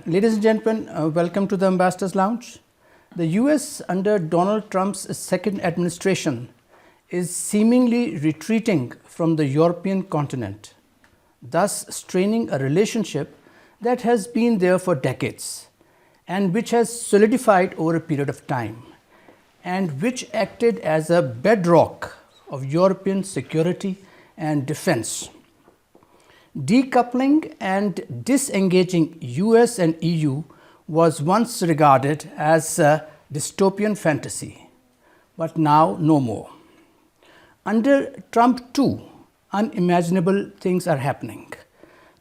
Ladies and gentlemen, welcome to the Ambassador's Lounge. The US under Donald Trump's second administration is seemingly retreating from the European continent, thus straining a relationship that has been there for decades and which has solidified over a period of time and which acted as a bedrock of European security and defense. Decoupling and disengaging US and EU was once regarded as a dystopian fantasy, but now no more. Under Trump too, unimaginable things are happening.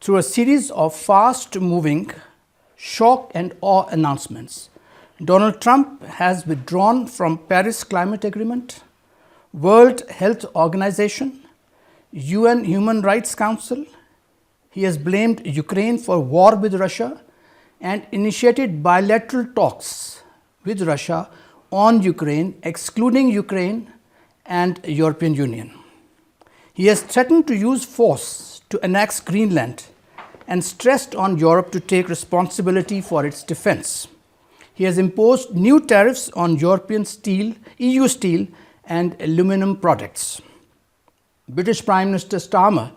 Through a series of fast-moving shock and awe announcements, Donald Trump has withdrawn from Paris Climate Agreement, World Health Organization, UN Human Rights Council. He has blamed Ukraine for war with Russia and initiated bilateral talks with Russia on Ukraine, excluding Ukraine and European Union. He has threatened to use force to annex Greenland and stressed on Europe to take responsibility for its defense. He has imposed new tariffs on European steel, EU steel and aluminum products. British Prime Minister Starmer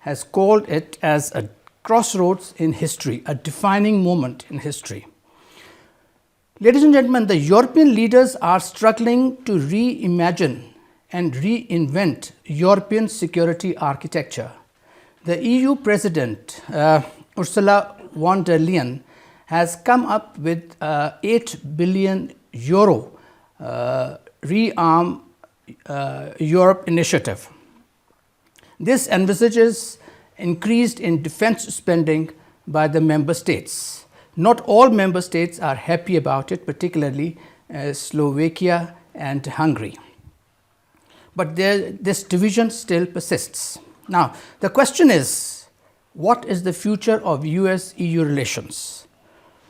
has called it as a crossroads in history, a defining moment in history. Ladies and gentlemen, the European leaders are struggling to reimagine and reinvent European security architecture. The EU President, Ursula von der Leyen, has come up with €8 billion Rearm Europe initiative. This envisages increased in defense spending by the member states. Not all member states are happy about it, particularly Slovakia and Hungary. But this division still persists. Now, the question is, what is the future of US-EU relations?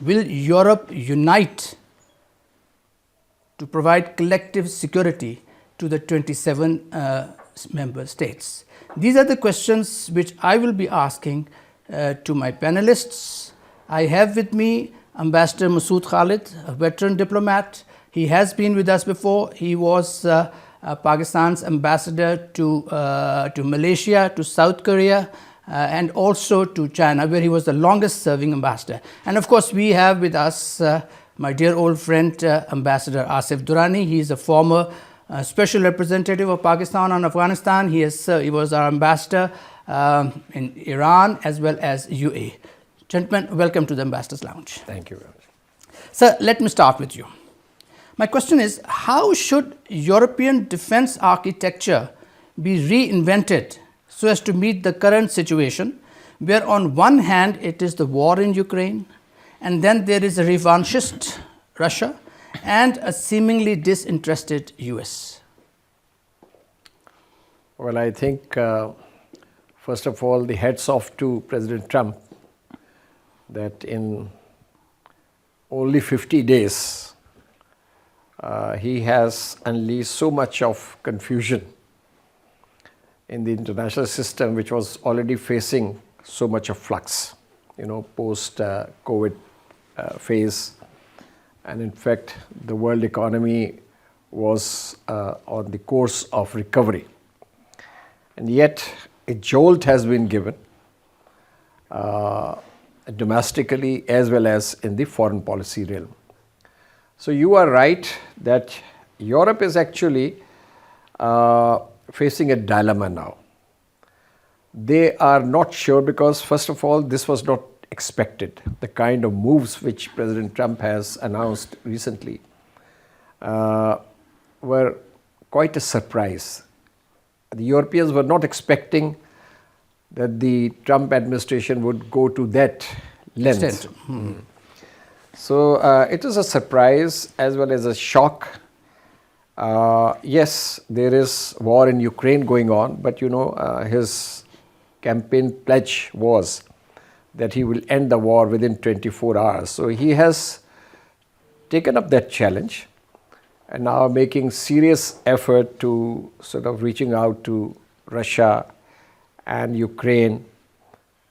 Will Europe unite to provide collective security to the 27 member states? These are the questions which I will be asking to my panelists. I have with me Ambassador Masood Khalid, a veteran diplomat. He has been with us before. He was Pakistan's ambassador to Malaysia, to South Korea, and also to China, where he was the longest serving ambassador. And of course, we have with us my dear old friend, Ambassador Asif Durrani. He is a former special representative of Pakistan and Afghanistan. He was our ambassador in Iran as well as UAE. Gentlemen, welcome to the Ambassador's Lounge. Thank you very much. Sir, let me start with you. My question is, how should European defense architecture be reinvented so as to meet the current situation, where on one hand it is the war in Ukraine, and then there is a revanchist Russia, and a seemingly disinterested US? Well, I think, first of all, the hats off to President Trump that in only 50 days, he has unleashed so much of confusion in the international system, which was already facing so much of flux, post-COVID phase. And in fact, the world economy was on the course of recovery. And yet, a jolt has been given domestically as well as in the foreign policy realm. So you are right that Europe is actually facing a dilemma now. They are not sure because, first of all, this was not expected. The kind of moves which President Trump has announced recently were quite a surprise. The Europeans were not expecting that the Trump administration would go to that length. So it is a surprise as well as a shock. Yes, there is war in Ukraine going on, but his campaign pledge was that he will end the war within 24 hours. So he has taken up that challenge and now making serious effort to sort of reaching out to Russia and Ukraine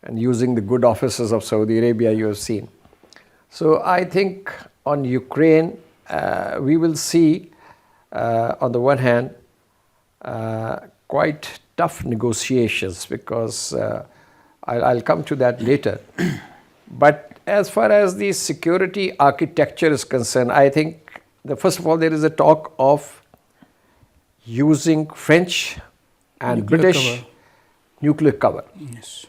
and using the good offices of Saudi Arabia you have seen. So I think on Ukraine, we will see, on the one hand, quite tough negotiations, because I'll come to that later. But as far as the security architecture is concerned, I think, first of all, there is a talk of using French and Nuclear British cover. nuclear cover. Yes.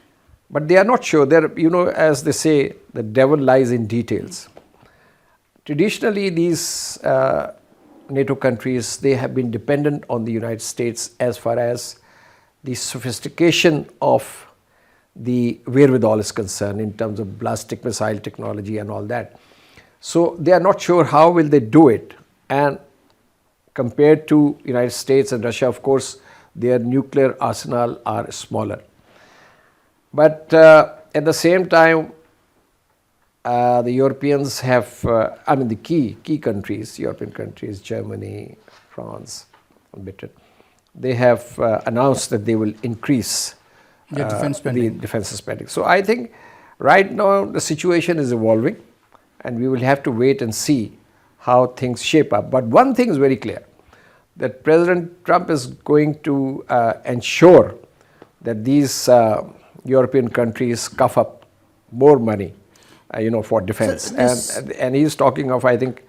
But they are not sure. They're, as they say, the devil lies in details. Traditionally, these NATO countries, they have been dependent on the United States as far as the sophistication of the wherewithal is concerned in terms of ballistic missile technology and all that. So they are not sure how will they do it. And compared to United States and Russia, of course, their nuclear arsenal are smaller. But at the same time, the Europeans have, the key countries, European countries, Germany, France, Britain, they have announced that they will increase the defense spending. the defense spending. So I think right now the situation is evolving, and we will have to wait and see how things shape up. But one thing is very clear, that President Trump is going to ensure that these European countries cough up more money, for defense. So and he's talking of, I think,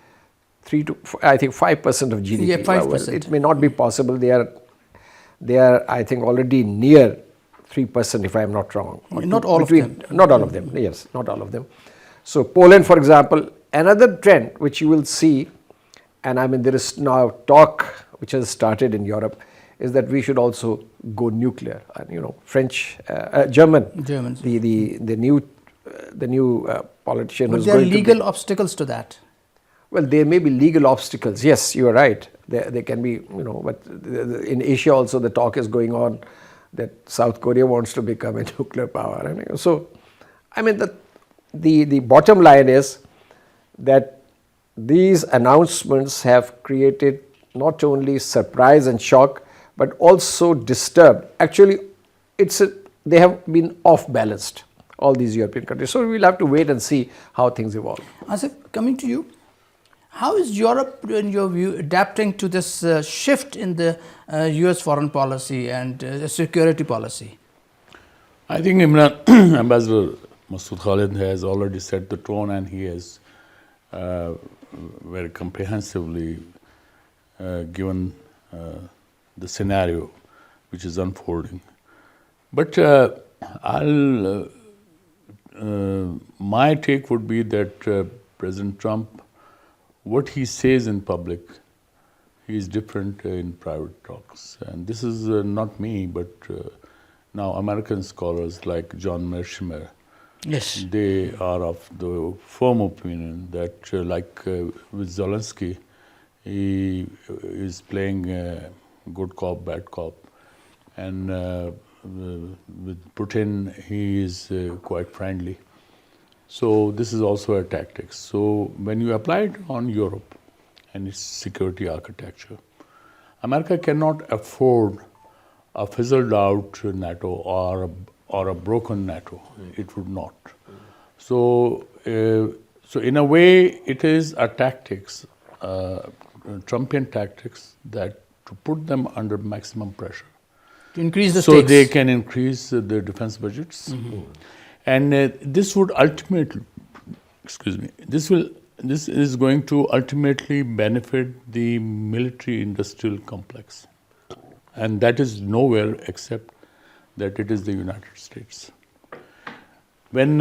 5% of GDP. Yeah, 5%. Well, it may not be possible. They are, I think, already near 3%, if I am not wrong. Not all of them. Not all of them. Yes, not all of them. So Poland, for example, another trend which you will see, and there is now talk which has started in Europe, is that we should also go nuclear. And Germans. The new politician. But there are legal obstacles to that. Well, there may be legal obstacles. Yes, you are right. There can be, but in Asia also the talk is going on that South Korea wants to become a nuclear power. So, the bottom line is that these announcements have created not only surprise and shock, but also disturbed. Actually, they have been off-balanced, all these European countries. So we'll have to wait and see how things evolve. Asif, coming to you, how is Europe, in your view, adapting to this shift in the US foreign policy and security policy? I think Ambassador Masood Khalid has already set the tone, and he has very comprehensively given the scenario which is unfolding. But my take would be that President Trump, what he says in public, he is different in private talks. And this is not me, but now American scholars like John Mearsheimer, Yes. they are of the firm opinion that with Zelensky, he is playing good cop, bad cop. And with Putin, he is quite friendly. So this is also a tactic. So when you apply it on Europe and its security architecture, America cannot afford a fizzled out NATO or a broken NATO. It would not. So in a way, it is a tactics, Trumpian tactics, that to put them under maximum pressure. To increase the so stakes. they can increase their defense budgets. And this would ultimately, this is going to ultimately benefit the military-industrial complex. And that is nowhere except that it is the United States. When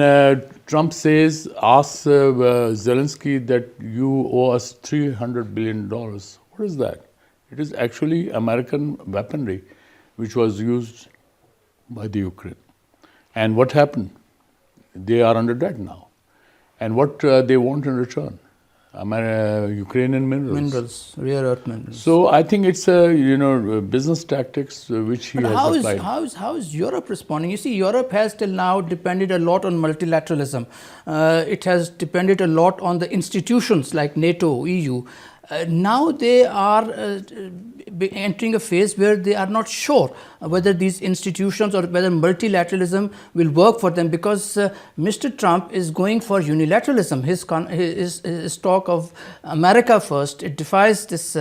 Trump asks Zelensky that you owe us $300 billion, what is that? It is actually American weaponry which was used by the Ukraine. And what happened? They are under debt now. And what they want in return? Ukrainian minerals. Minerals, rare earth minerals. So I think it's business tactics which he has applied. How is Europe responding? You see, Europe has till now depended a lot on multilateralism. It has depended a lot on the institutions like NATO, EU. now they are entering a phase where they are not sure whether these institutions or whether multilateralism will work for them, because Mr. Trump is going for unilateralism. His talk of America first, it defies this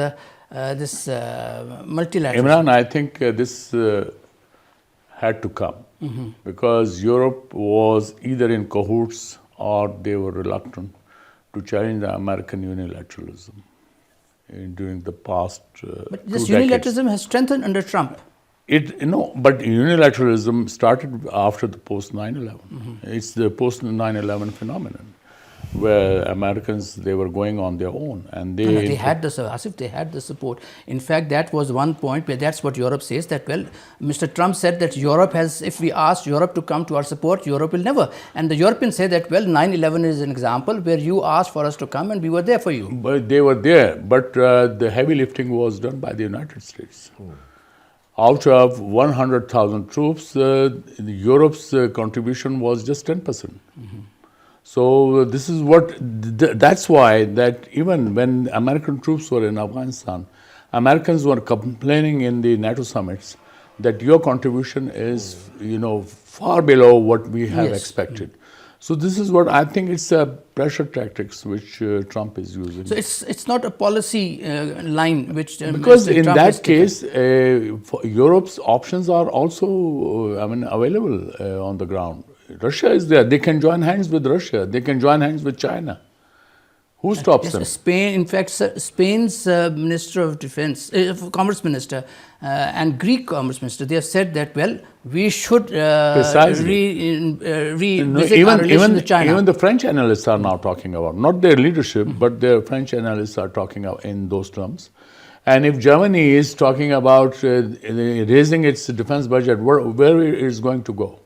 multilateralism. Imran, I think this had to come because Europe was either in cahoots or they were reluctant to challenge the American unilateralism during the past But this 2 decades. unilateralism has strengthened under Trump. But unilateralism started after the post 9/11. It's the post 9/11 phenomenon, where Americans, they were going on their own, and They had the Asif, they had the support. In fact, that was one point where that's what Europe says, that well, Mr. Trump said that Europe has, if we ask Europe to come to our support, Europe will never. And the Europeans say that well, 9/11 is an example where you asked for us to come and we were there for you. But they were there, but the heavy lifting was done by the United States. Out of 100,000 troops, Europe's contribution was just 10%. So this is what, that's why that even when American troops were in Afghanistan, Americans were complaining in the NATO summits that your contribution is, far below what we have expected. So this is what I think it's a pressure tactics which Trump is using. So it's not a policy line which because Mr. in Trump that has taken. case, Europe's options are also available on the ground. Russia is there. They can join hands with Russia. They can join hands with China. Who stops them? Spain, in fact, Spain's Minister of Defense, Commerce Minister, and Greek Commerce Minister, they have said that, well, we should revisit our relations with China. Even the French analysts are now talking about, not their leadership, but their French analysts are talking in those terms. And if Germany is talking about raising its defense budget, where it is going to go?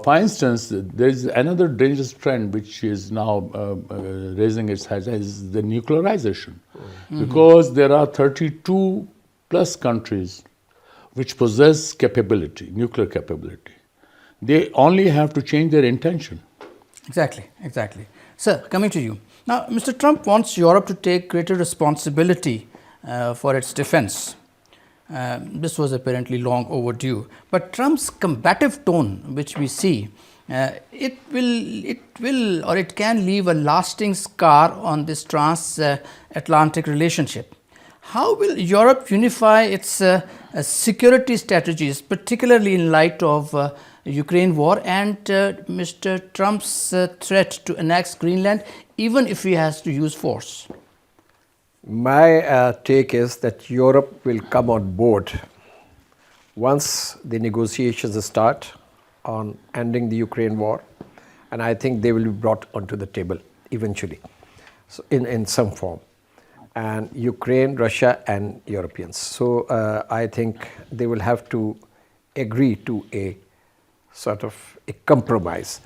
For instance, there is another dangerous trend which is now raising its head, is the nuclearization. Because there are 32 plus countries which possess capability, nuclear capability. They only have to change their intention. Exactly. Sir, coming to you. Now, Mr. Trump wants Europe to take greater responsibility for its defense. This was apparently long overdue. But Trump's combative tone, which we see, it will or it can leave a lasting scar on this transatlantic relationship. How will Europe unify its security strategies, particularly in light of Ukraine war and Mr. Trump's threat to annex Greenland, even if he has to use force? My take is that Europe will come on board once the negotiations start on ending the Ukraine war, and I think they will be brought onto the table eventually, so in some form, and Ukraine, Russia and Europeans. So I think they will have to agree to a sort of a compromise.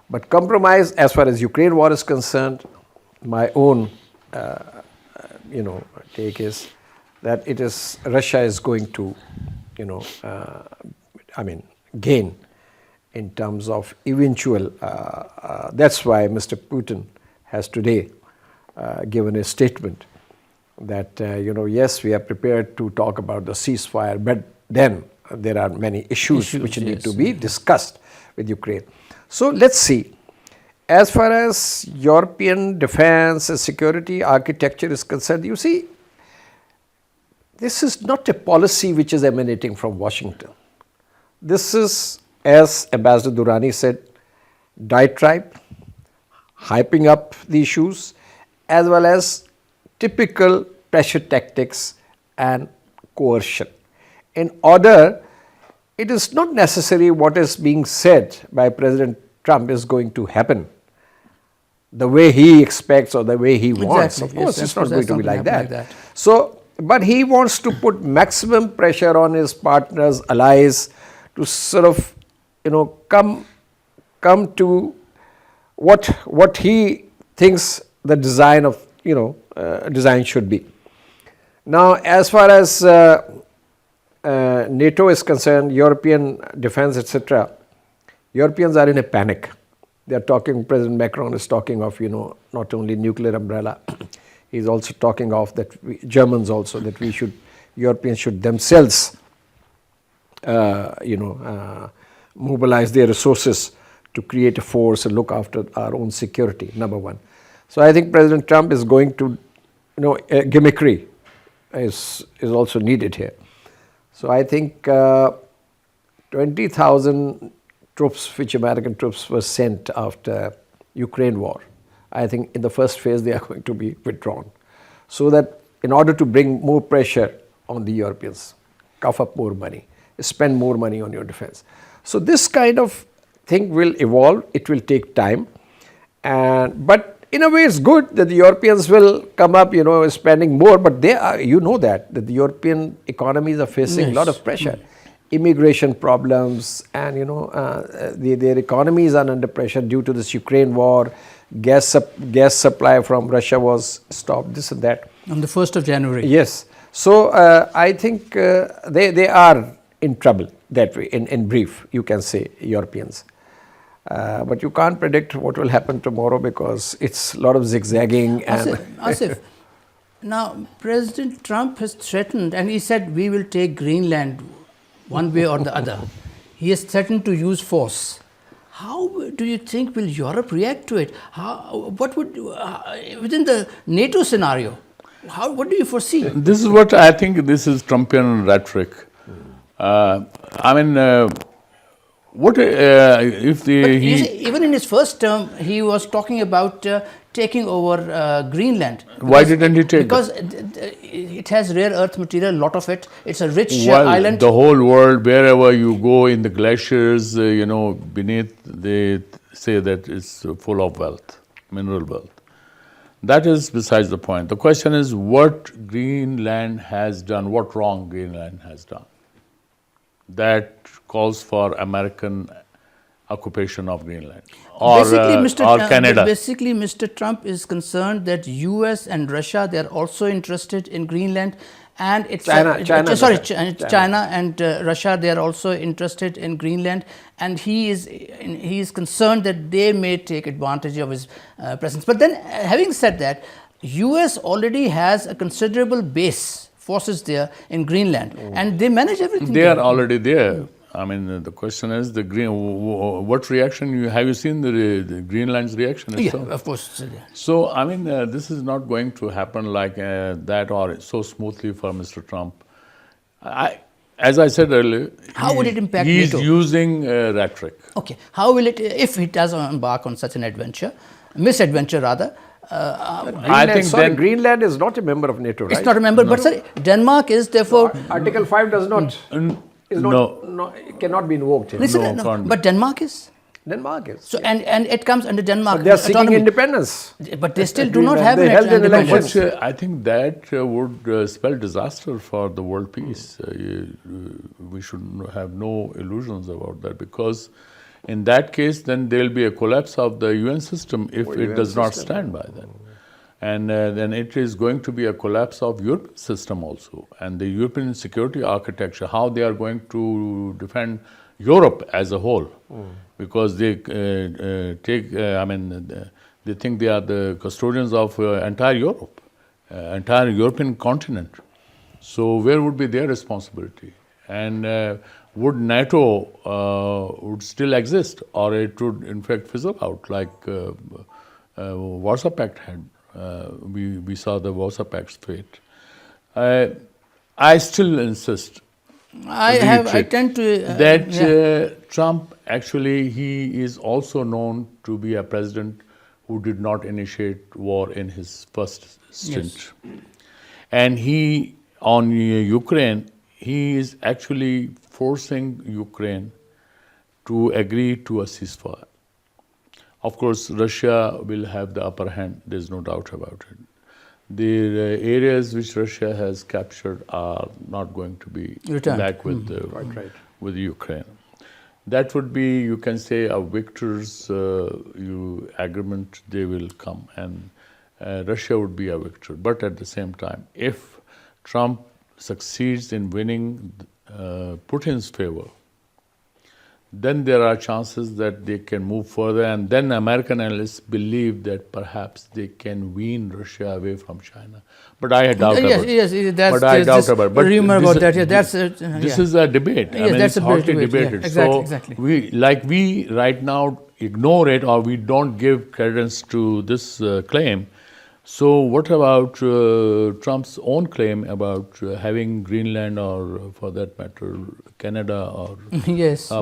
But compromise as far as Ukraine war is concerned, my own take is that it is Russia is going to, gain in terms of eventual. That's why Mr. Putin has today given a statement that yes, we are prepared to talk about the ceasefire, but then there are many issues which need to be discussed with Ukraine. So let's see. As far as European defense and security architecture is concerned, you see, this is not a policy which is emanating from Washington. This is, as Ambassador Durrani said, diatribe, hyping up the issues, as well as typical pressure tactics and coercion. In order, it is not necessary what is being said by President Trump is going to happen the way he expects or the way he wants. Of course, it's not going to be like that. So, but he wants to put maximum pressure on his partners, allies, to sort of, come to what he thinks the design of, design should be. Now, as far as NATO is concerned, European defense, etc., Europeans are in a panic. They are talking, President Macron is talking of, not only nuclear umbrella. He's also talking of that Germans also, that Europeans should themselves mobilize their resources to create a force and look after our own security, number one. So I think President Trump is going to, gimmickry is also needed here. So I think 20,000 troops, which American troops were sent after Ukraine war, I think in the first phase they are going to be withdrawn. So that in order to bring more pressure on the Europeans, cough up more money, spend more money on your defense. So this kind of thing will evolve, it will take time, but in a way it's good that the Europeans will come up, spending more, but they are, that the European economies are facing a lot of pressure. Immigration problems, and their economies are under pressure due to this Ukraine war. Gas supply from Russia was stopped, this and that. On the 1st of January. Yes. So I think they are in trouble that way, in brief, you can say, Europeans. But you can't predict what will happen tomorrow because it's a lot of zigzagging. Asif, now President Trump has threatened, and he said we will take Greenland one way or the other. He has threatened to use force. How do you think will Europe react to it? What would, within the NATO scenario, what do you foresee? This is what I think, this is Trumpian rhetoric. What if even in his first term, he was talking about taking over Greenland. Why didn't he take it? Because it has rare earth material, a lot of it. It's a rich island. The whole world, wherever you go in the glaciers, beneath, they say that it's full of wealth, mineral wealth. That is besides the point. The question is what Greenland has done, what wrong Greenland has done. That calls for American occupation of Greenland or Canada. Basically, Mr. Trump is concerned that US and Russia, they are also interested in Greenland, and it's China and Russia, they are also interested in Greenland, and he is concerned that they may take advantage of his presence. But then, having said that, US already has a considerable base forces there in Greenland, and they manage everything. They are already there. I mean, the question is what reaction have you seen the Greenland's reaction? Yeah, of course. So I mean, this is not going to happen like that or so smoothly for Mr. Trump. As I said earlier, how would it impact he's NATO? using rhetoric. Okay, how will it, if he does embark on such an misadventure rather? I think Greenland is not a member of NATO, right? It's not a member, but sorry, Denmark is therefore. Article 5 does not. Cannot be invoked here. Listen, but Denmark is. Denmark is. So and it comes under Denmark. But they are seeking independence. But they still do not have an independence. I think that would spell disaster for the world peace. We should have no illusions about that, because in that case, then there will be a collapse of the UN system if it does not stand by that. And then it is going to be a collapse of European system also, and the European security architecture, how they are going to defend Europe as a whole, because they they think they are the custodians of entire Europe, entire European continent. So where would be their responsibility? And would NATO would still exist, or it would in fact fizzle out like Warsaw Pact had? We saw the Warsaw Pact's fate. I still insist. I tend to that Trump actually, he is also known to be a president who did not initiate war in his first stint. Yes. And he on Ukraine, he is actually forcing Ukraine to agree to a ceasefire. Of course, Russia will have the upper hand, there's no doubt about it. The areas which Russia has captured are not going to be back with with Ukraine. That would be, you can say, a victor's agreement, they will come, and Russia would be a victor. But at the same time, if Trump succeeds in winning Putin's favor, then there are chances that they can move further, and then American analysts believe that perhaps they can wean Russia away from China. But I doubt about it. Yes, that's but I doubt about it. But rumor about that. Yeah, this is a debate. Yes, that's it's a hotly debate. debated. Yeah, exactly, so exactly. we right now ignore it, or we don't give credence to this claim. So what about Trump's own claim about having Greenland, or for that matter, Canada or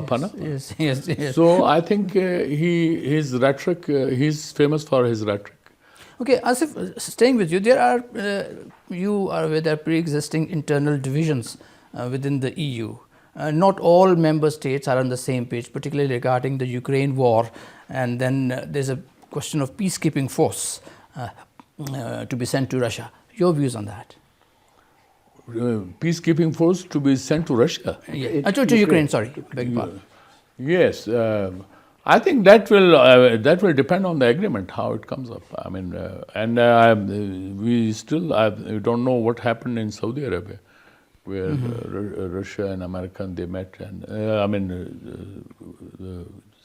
Panama? Yes. So I think his rhetoric, he's famous for his rhetoric. Okay, Asif, staying with you, you are aware there are pre-existing internal divisions within the EU. Not all member states are on the same page, particularly regarding the Ukraine war, and then there's a question of peacekeeping force to be sent to Russia. Your views on that? Peacekeeping force to be sent to Russia? To Ukraine, sorry. Beg your pardon. Yes. I think that will depend on the agreement, how it comes up. I mean, we don't know what happened in Saudi Arabia, where Russia and America, they met, and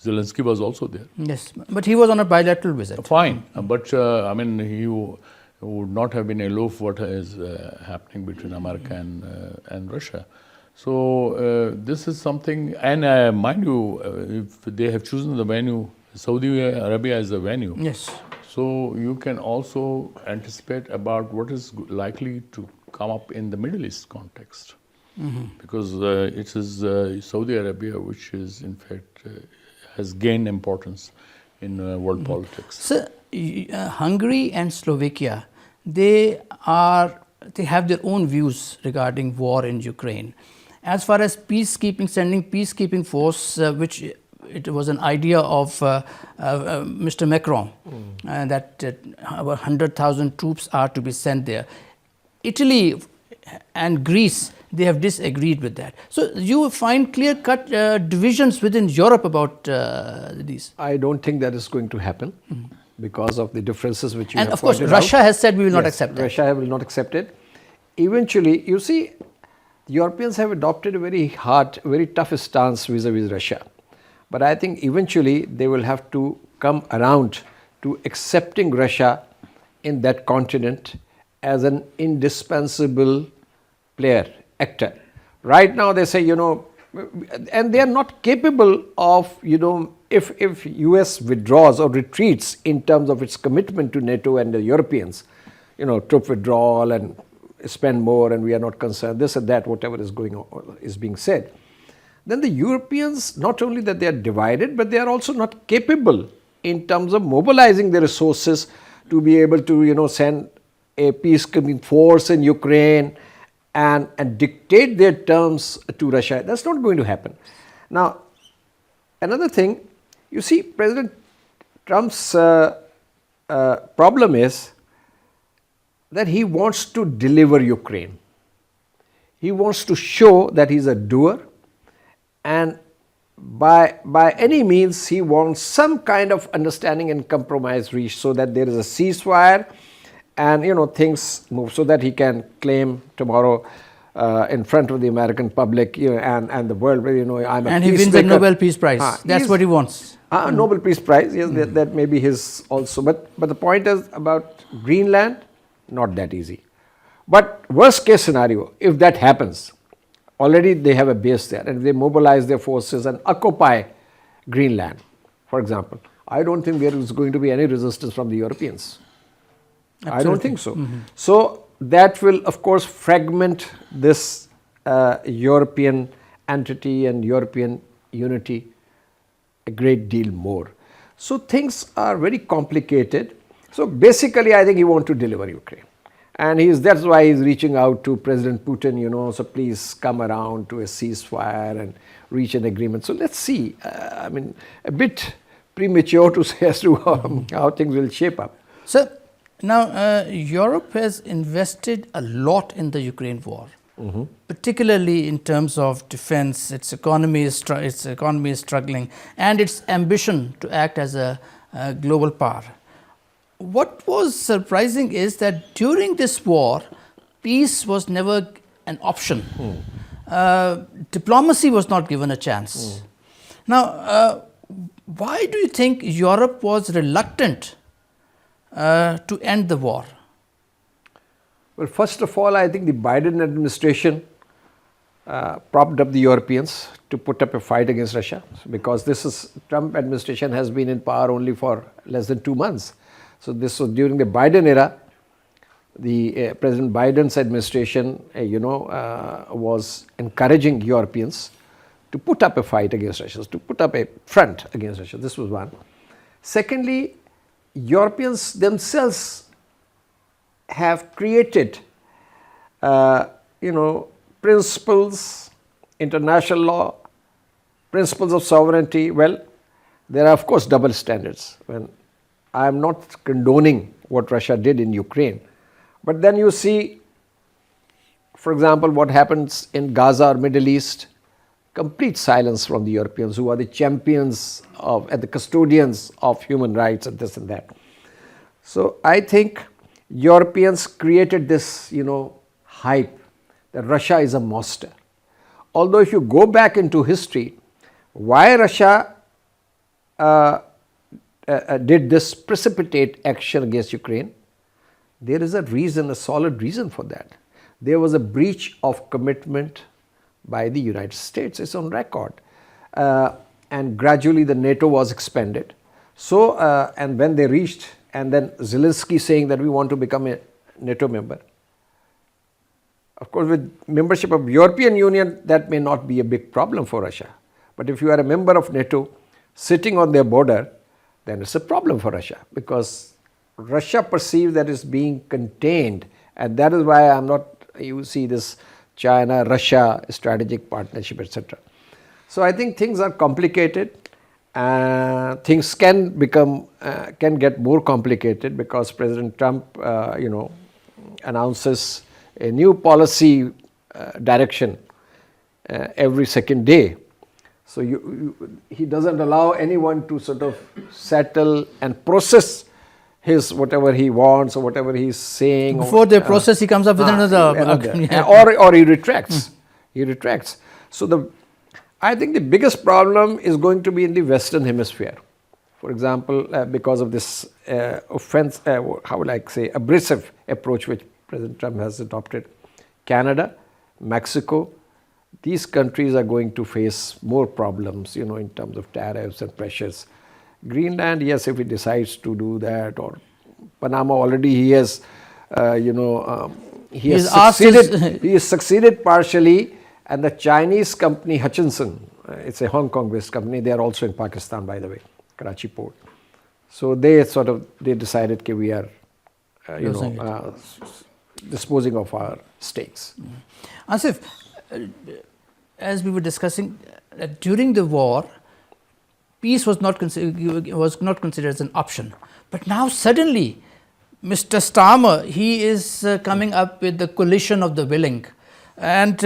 Zelensky was also there. Yes, but he was on a bilateral visit. Fine, but he would not have been aloof what is happening between America and Russia. So this is something, and mind you, if they have chosen the venue, Saudi Arabia is the venue. Yes. So you can also anticipate about what is likely to come up in the Middle East context, because it is Saudi Arabia which is in fact has gained importance in world politics. So Hungary and Slovakia, they have their own views regarding war in Ukraine. As far as peacekeeping, sending peacekeeping force, which it was an idea of Mr. Macron, that about 100,000 troops are to be sent there. Italy and Greece, they have disagreed with that. So you find clear-cut divisions within Europe about these? I don't think that is going to happen because of the differences which you have pointed out. And of course, Russia has said we will not accept that. Russia will not accept it. Eventually, you see, Europeans have adopted a very hard, very tough stance vis-a-vis Russia. But I think eventually they will have to come around to accepting Russia in that continent as an indispensable player, actor. Right now they say, and they are not capable of, if US withdraws or retreats in terms of its commitment to NATO and the Europeans, troop withdrawal and spend more and we are not concerned, this and that, whatever is going on, is being said. Then the Europeans, not only that they are divided, but they are also not capable in terms of mobilizing their resources to be able to, send a peacekeeping force in Ukraine and dictate their terms to Russia. That's not going to happen. Now, another thing, you see, President Trump's problem is that he wants to deliver Ukraine. He wants to show that he's a doer, and by any means he wants some kind of understanding and compromise reached so that there is a ceasefire and things move so that he can claim tomorrow in front of the American public and the world, I'm a peacemaker. And he wins the Nobel Peace Prize. That's what he wants. Nobel Peace Prize, yes, that may be his also. But the point is about Greenland, not that easy. But worst case scenario, if that happens, already they have a base there and they mobilize their forces and occupy Greenland, for example, I don't think there is going to be any resistance from the Europeans. Absolutely. I don't think so. So that will, of course, fragment this European entity and European unity a great deal more. So things are very complicated. So basically, I think he wants to deliver Ukraine. And that's why he's reaching out to President Putin, so please come around to a ceasefire and reach an agreement. So let's see. A bit premature to say as to how things will shape up. So now Europe has invested a lot in the Ukraine war, particularly in terms of defense. Its economy is struggling, and its ambition to act as a global power. What was surprising is that during this war, peace was never an option. Diplomacy was not given a chance. Now, why do you think Europe was reluctant to end the war? Well, first of all, I think the Biden administration propped up the Europeans to put up a fight against Russia, because Trump administration has been in power only for less than 2 months. So this was during the Biden era. The President Biden's administration, was encouraging Europeans to put up a fight against Russia, to put up a front against Russia. This was one. Secondly, Europeans themselves have created, principles, international law, principles of sovereignty. Well, there are of course double standards. When I am not condoning what Russia did in Ukraine, but then you see, for example, what happens in Gaza or Middle East, complete silence from the Europeans, who are the champions of and the custodians of human rights and this and that. So I think Europeans created this, hype that Russia is a monster. Although if you go back into history, why Russia did this precipitate action against Ukraine, there is a reason, a solid reason for that. There was a breach of commitment by the United States. It's on record. And gradually the NATO was expanded. So, and when they reached, and then Zelensky saying that we want to become a NATO member. Of course, with membership of European Union, that may not be a big problem for Russia. But if you are a member of NATO, sitting on their border, then it's a problem for Russia, because Russia perceives that it's being contained, and that is why you see this China-Russia strategic partnership, etc. So I think things are complicated. Things can get more complicated, because President Trump, announces a new policy direction every second day. So he doesn't allow anyone to sort of settle and process his whatever he wants or whatever he's saying. Before the process, he comes up with another. Or he retracts. He retracts. So I think the biggest problem is going to be in the Western Hemisphere. For example, because of this abrasive approach which President Trump has adopted. Canada, Mexico, these countries are going to face more problems, in terms of tariffs and pressures. Greenland, yes, if he decides to do that, or Panama already he has, he has succeeded partially, and the Chinese company Hutchinson, it's a Hong Kong-based company, they are also in Pakistan, by the way, Karachi port. So they decided that we are, disposing of our stakes. Asif, as we were discussing, during the war, peace was not considered as an option. But now suddenly, Mr. Starmer, he is coming up with the coalition of the willing. And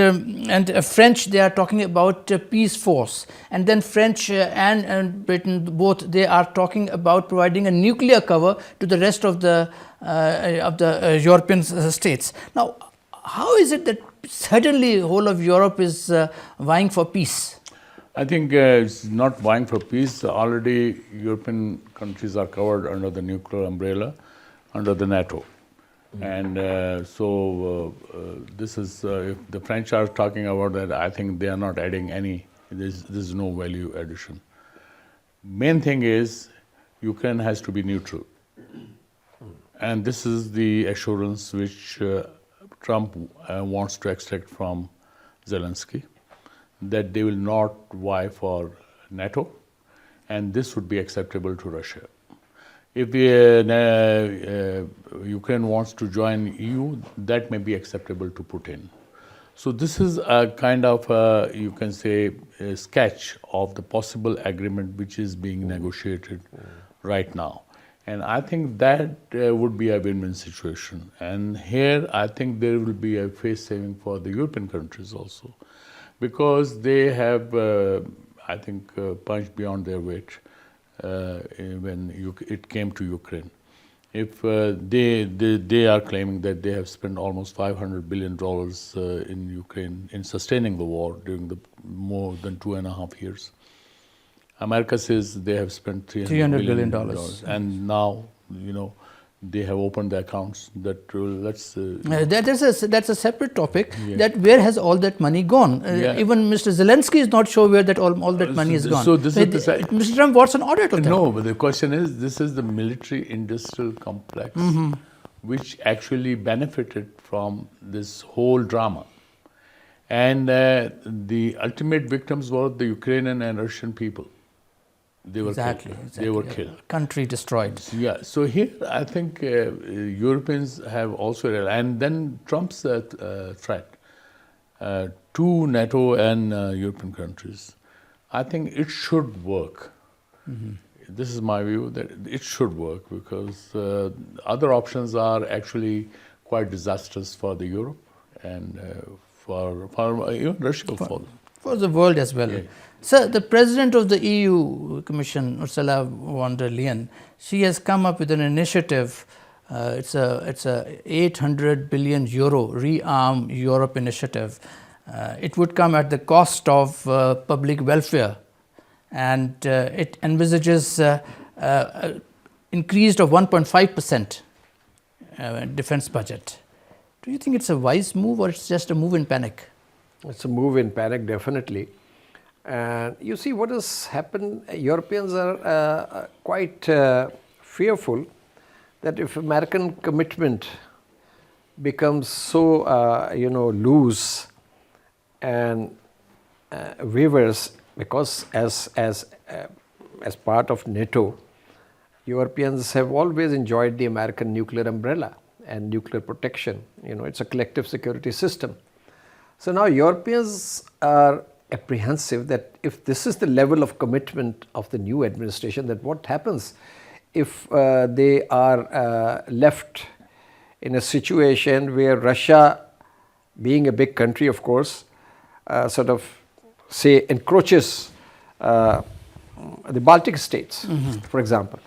French, they are talking about peace force. And then French and Britain, both, they are talking about providing a nuclear cover to the rest of the European states. Now, how is it that suddenly the whole of Europe is vying for peace? I think it's not vying for peace. Already European countries are covered under the nuclear umbrella, under the NATO. And this is, if the French are talking about that, I think they are not adding any, there's no value addition. Main thing is, Ukraine has to be neutral. And this is the assurance which Trump wants to extract from Zelensky, that they will not vie for NATO, and this would be acceptable to Russia. If Ukraine wants to join EU, that may be acceptable to Putin. So this is a kind of, you can say, a sketch of the possible agreement which is being negotiated right now. And I think that would be a win-win situation. And here, I think there will be a face saving for the European countries also, because they have, I think, punched beyond their weight when it came to Ukraine. If they are claiming that they have spent almost $500 billion in Ukraine in sustaining the war during the more than 2.5 years. America says they have spent $300 billion. And now, they have opened the accounts. That that's a separate topic. Yeah. That where has all that money gone? Yeah. Even Mr. Zelensky is not sure where that all that money is gone. So this is the Mr. Trump wants an audit of that. No, but the question is, this is the military-industrial complex which actually benefited from this whole drama. And the ultimate victims were the Ukrainian and Russian people. They were killed. They were killed. Country destroyed. Yeah. So here, I think Europeans have also, and then Trump's threat to NATO and European countries. I think it should work. This is my view, that it should work, because other options are actually quite disastrous for the Europe and for even Russia. For the world as well. Yeah. Sir, the president of the EU Commission, Ursula von der Leyen, she has come up with an initiative. It's a 800 billion euro Rearm Europe initiative. It would come at the cost of public welfare, and it envisages increased of 1.5% defense budget. Do you think it's a wise move, or it's just a move in panic? It's a move in panic, definitely. And you see what has happened. Europeans are quite fearful that if American commitment becomes so, loose and wavers, because as part of NATO, Europeans have always enjoyed the American nuclear umbrella and nuclear protection. It's a collective security system. So now Europeans are apprehensive that if this is the level of commitment of the new administration, that what happens if they are left in a situation where Russia, being a big country, of course, encroaches the Baltic states, for example,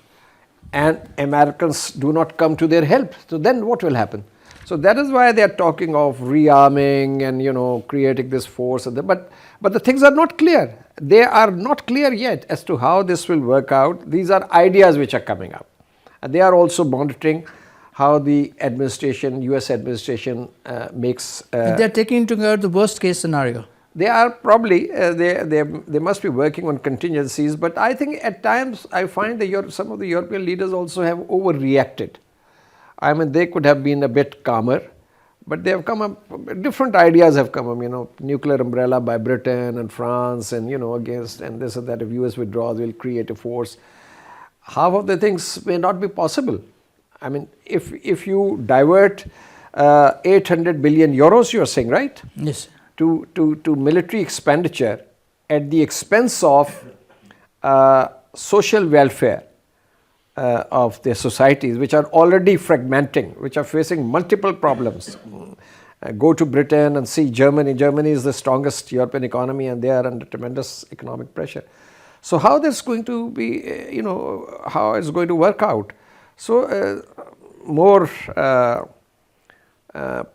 and Americans do not come to their help. So then what will happen? So that is why they are talking of rearming and creating this force. But the things are not clear. They are not clear yet as to how this will work out. These are ideas which are coming up. And they are also monitoring how the administration, US administration makes. They are taking into account the worst case scenario. They are probably, they must be working on contingencies. But I think at times I find that some of the European leaders also have overreacted. I mean, they could have been a bit calmer, but they have come up, different ideas have come up, nuclear umbrella by Britain and France and, against, and this and that, if US withdraws, will create a force. Half of the things may not be possible. I mean, if you divert 800 billion euros, you are saying, right? Yes. To military expenditure at the expense of social welfare, of their societies, which are already fragmenting, which are facing multiple problems. Go to Britain and see Germany. Germany is the strongest European economy and they are under tremendous economic pressure. So how this going to be, how it's going to work out? So more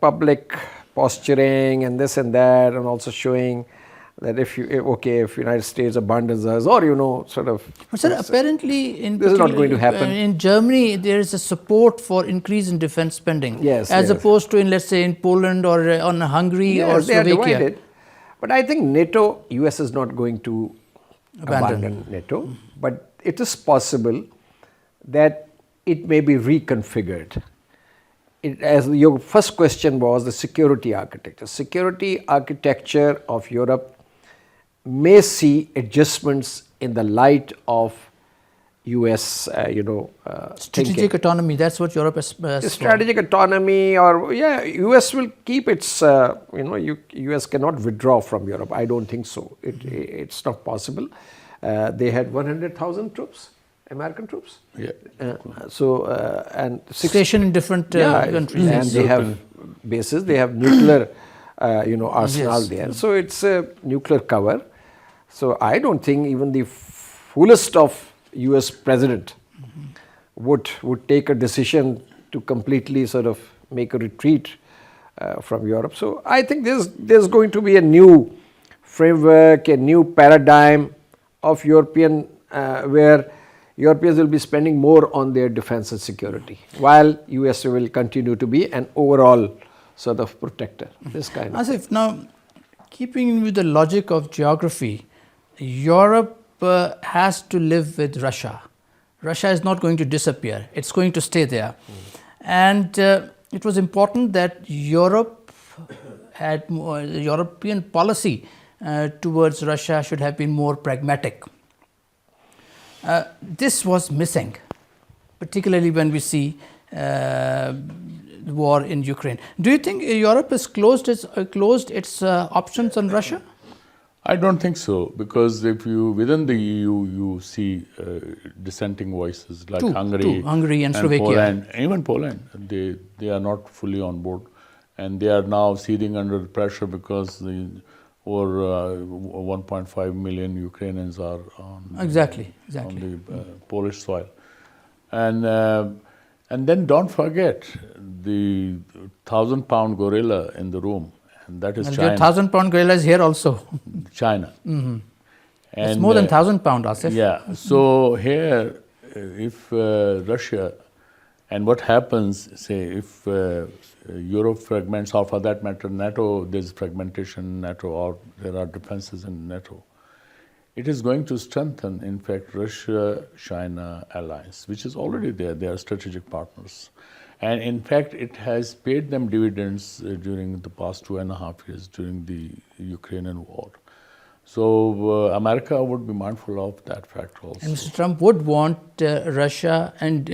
public posturing and this and that, and also showing that if United States abandons us, or But sir, apparently this is not going to happen. In Germany, there is a support for increase in defense spending, as opposed to let's say in Poland or on Hungary or Slovakia. They are divided. But I think NATO, US is not going to abandon NATO, but it is possible that it may be reconfigured. As your first question was, the security architecture. Security architecture of Europe may see adjustments in the light of US, strategic autonomy. That's what Europe has. Strategic autonomy, or US will keep its. US cannot withdraw from Europe. I don't think so. It's not possible. They had 100,000 troops, American troops. Yeah. And stationed in different countries, and they have bases. They have nuclear, arsenal there. So it's a nuclear cover. So I don't think even the foolest of US president would take a decision to completely make a retreat from Europe. So I think there's going to be a new framework, a new paradigm of European, where Europeans will be spending more on their defense and security, while US will continue to be an overall sort of protector. This kind of. Asif, now keeping with the logic of geography, Europe has to live with Russia. Russia is not going to disappear. It's going to stay there. And it was important that Europe had more, European policy towards Russia should have been more pragmatic. This was missing, particularly when we see war in Ukraine. Do you think Europe has closed its options on Russia? I don't think so, because if you within the EU you see dissenting voices like Hungary and Slovakia, Poland, even Poland, they are not fully on board, and they are now seething under pressure because over 1.5 million Ukrainians are on the Polish soil, and then don't forget the 1,000-pound gorilla in the room. And that is China. 1,000-pound gorilla is here also. China. Mm-hmm. And it's more than 1,000 pound, Asif. Yeah. So here, if Russia, and what happens, say, if Europe fragments, or for that matter, NATO, there's fragmentation in NATO, or there are defenses in NATO, it is going to strengthen, in fact, Russia-China alliance, which is already there. They are strategic partners. And in fact, it has paid them dividends during the past 2.5 years during the Ukrainian war. So America would be mindful of that fact also. And Mr. Trump would want Russia and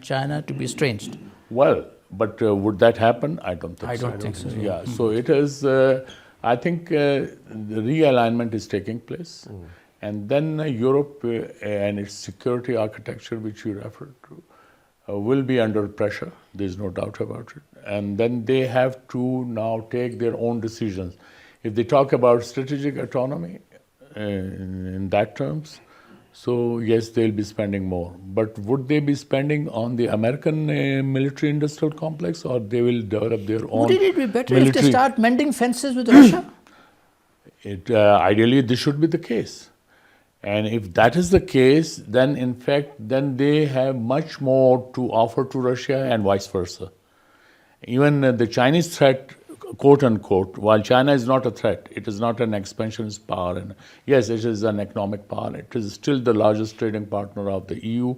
China to be estranged. Well, but would that happen? I don't think so. I don't think so. Yeah. So it is. I think the realignment is taking place, and then Europe and its security architecture, which you referred to, will be under pressure. There's no doubt about it. And then they have to now take their own decisions. If they talk about strategic autonomy in that terms, so yes, they'll be spending more. But would they be spending on the American military-industrial complex, or they will develop their own? Wouldn't it be better if they start mending fences with Russia? Ideally, this should be the case. And if that is the case, then in fact, then they have much more to offer to Russia and vice versa. Even the Chinese threat, quote unquote, while China is not a threat, it is not an expansionist power. And yes, it is an economic power. It is still the largest trading partner of the EU,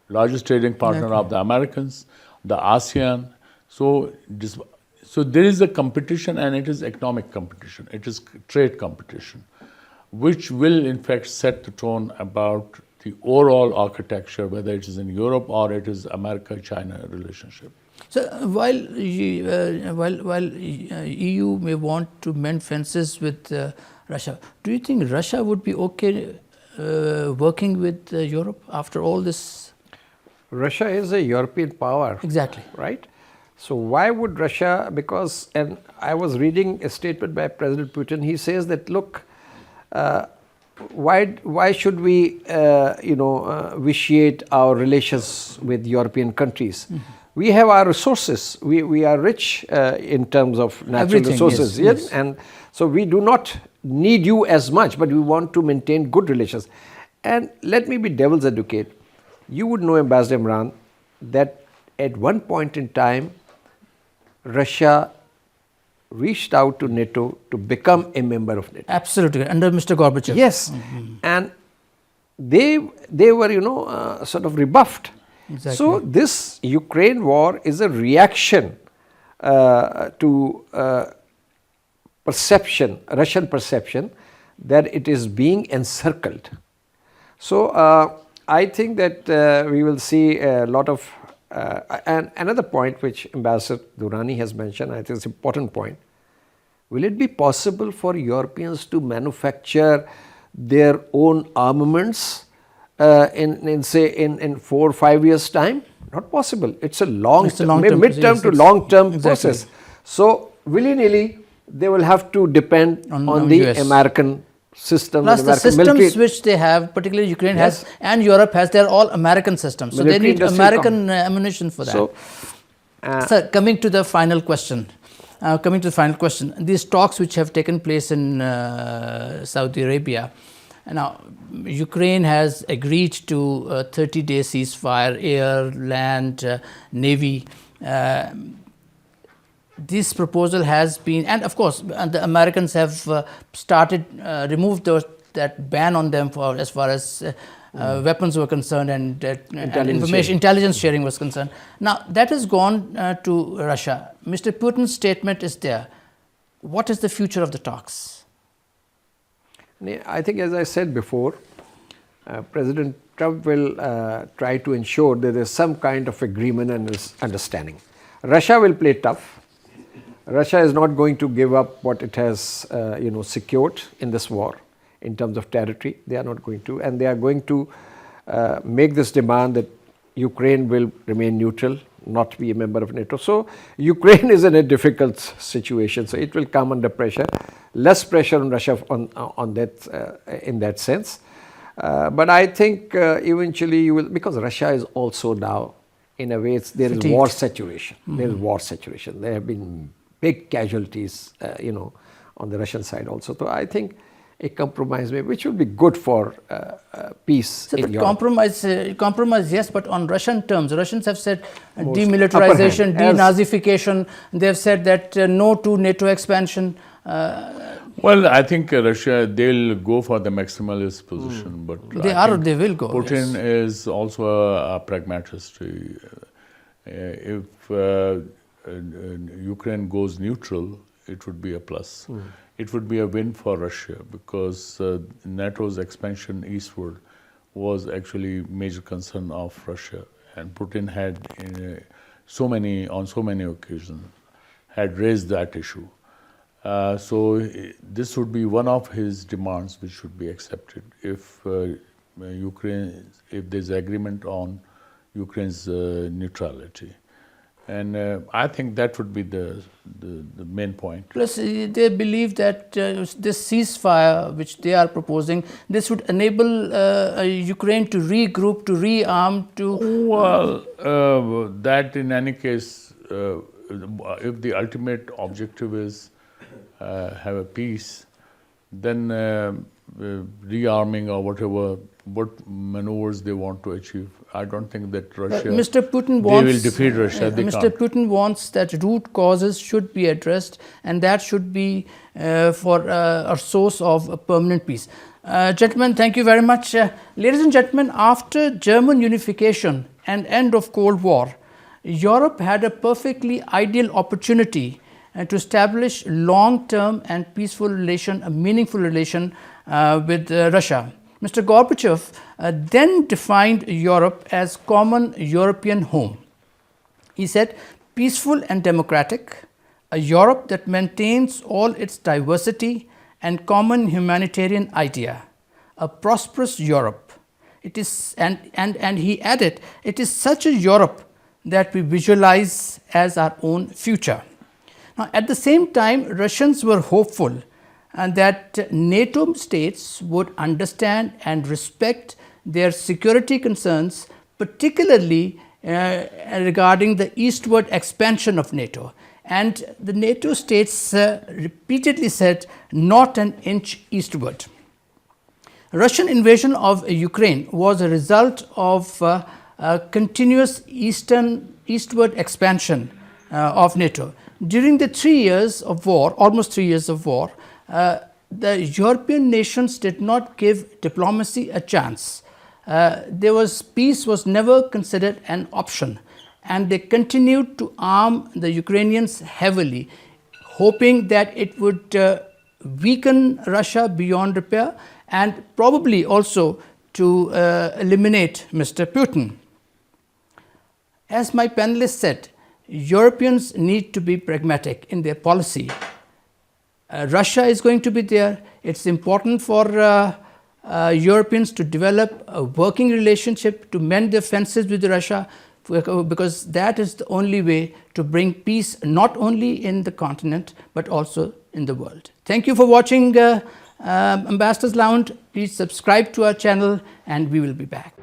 largest trading partner of the Americans, the ASEAN. So there is a competition, and it is economic competition. It is trade competition, which will in fact set the tone about the overall architecture, whether it is in Europe or it is America-China relationship. So while EU may want to mend fences with Russia, do you think Russia would be okay working with Europe after all this? Russia is a European power. Exactly. Right? So why would Russia, because, and I was reading a statement by President Putin, he says that, look, why should we vitiate our relations with European countries? Mm-hmm. We have our resources. We are rich in terms of natural resources. Yes. And so we do not need you as much, but we want to maintain good relations. And let me be devil's advocate. You would know, Ambassador Imran, that at one point in time, Russia reached out to NATO to become a member of NATO. Absolutely, under Mr. Gorbachev. Yes, and they were sort of rebuffed. Exactly. So this Ukraine war is a reaction to Russian perception that it is being encircled. So I think that we will see a lot of and another point which Ambassador Durrani has mentioned, I think it's an important point. Will it be possible for Europeans to manufacture their own armaments in 4 or 5 years' time? Not possible. It's a mid-term to long-term process. So willy-nilly, they will have to depend on the US. American system. Plus the systems military. Which they have, particularly Ukraine has and Europe has, they're all American systems. So military they need American ammunition for that. So, Sir, coming to the final question. These talks which have taken place in Saudi Arabia, Now, Ukraine has agreed to a 30-day ceasefire, air, land, navy. This proposal has been, and of course, the Americans have started removed that ban on them for as far as weapons were concerned and intelligence sharing was concerned. Now that has gone to Russia. Mr. Putin's statement is there. What is the future of the talks? I think, as I said before, President Trump will try to ensure that there is some kind of agreement and understanding. Russia will play tough. Russia is not going to give up what it has secured in this war in terms of territory. They are not going to, and they are going to make this demand that Ukraine will remain neutral, not be a member of NATO. So Ukraine is in a difficult situation, so it will come under pressure. Less pressure on Russia on that in that sense. But I think eventually you will, because Russia is also now in a way there is war situation. There is war situation. There have been big casualties, on the Russian side also. So I think a compromise, which would be good for peace in Europe. Compromise, yes, but on Russian terms. Russians have said demilitarization, denazification. They have said that no to NATO expansion. Well, I think Russia, they'll go for the maximalist position, but they will go. Putin yes. is also a pragmatist. If Ukraine goes neutral, it would be a plus. It would be a win for Russia because NATO's expansion eastward was actually major concern of Russia, and Putin had on so many occasions had raised that issue. So this would be one of his demands which should be accepted if there's agreement on Ukraine's neutrality. And I think that would be the main point. Plus, they believe that this ceasefire, which they are proposing, this would enable Ukraine to regroup, to rearm, to... Well, that in any case, if the ultimate objective is have a peace, then rearming or what maneuvers they want to achieve, I don't think that Russia, Mr. Putin wants, they will defeat Russia. Mr. Putin wants that root causes should be addressed, and that should be for a source of permanent peace. Gentlemen, thank you very much. Ladies and gentlemen, after German unification and end of Cold War, Europe had a perfectly ideal opportunity to establish long-term and peaceful relation, a meaningful relation with Russia. Mr. Gorbachev then defined Europe as common European home. He said, peaceful and democratic, a Europe that maintains all its diversity and common humanitarian idea, a prosperous Europe. It is, and he added, it is such a Europe that we visualize as our own future. Now, at the same time, Russians were hopeful and that NATO states would understand and respect their security concerns, particularly regarding the eastward expansion of NATO. And the NATO states repeatedly said, not an inch eastward. Russian invasion of Ukraine was a result of continuous eastward expansion of NATO. During the 3 years of war, almost 3 years of war, the European nations did not give diplomacy a chance. Peace was never considered an option, and they continued to arm the Ukrainians heavily, hoping that it would weaken Russia beyond repair and probably also to eliminate Mr. Putin. As my panelists said, Europeans need to be pragmatic in their policy. Russia is going to be there. It's important for Europeans to develop a working relationship, to mend their fences with Russia, because that is the only way to bring peace not only in the continent but also in the world. Thank you for watching Ambassador's Lounge. Please subscribe to our channel and we will be back.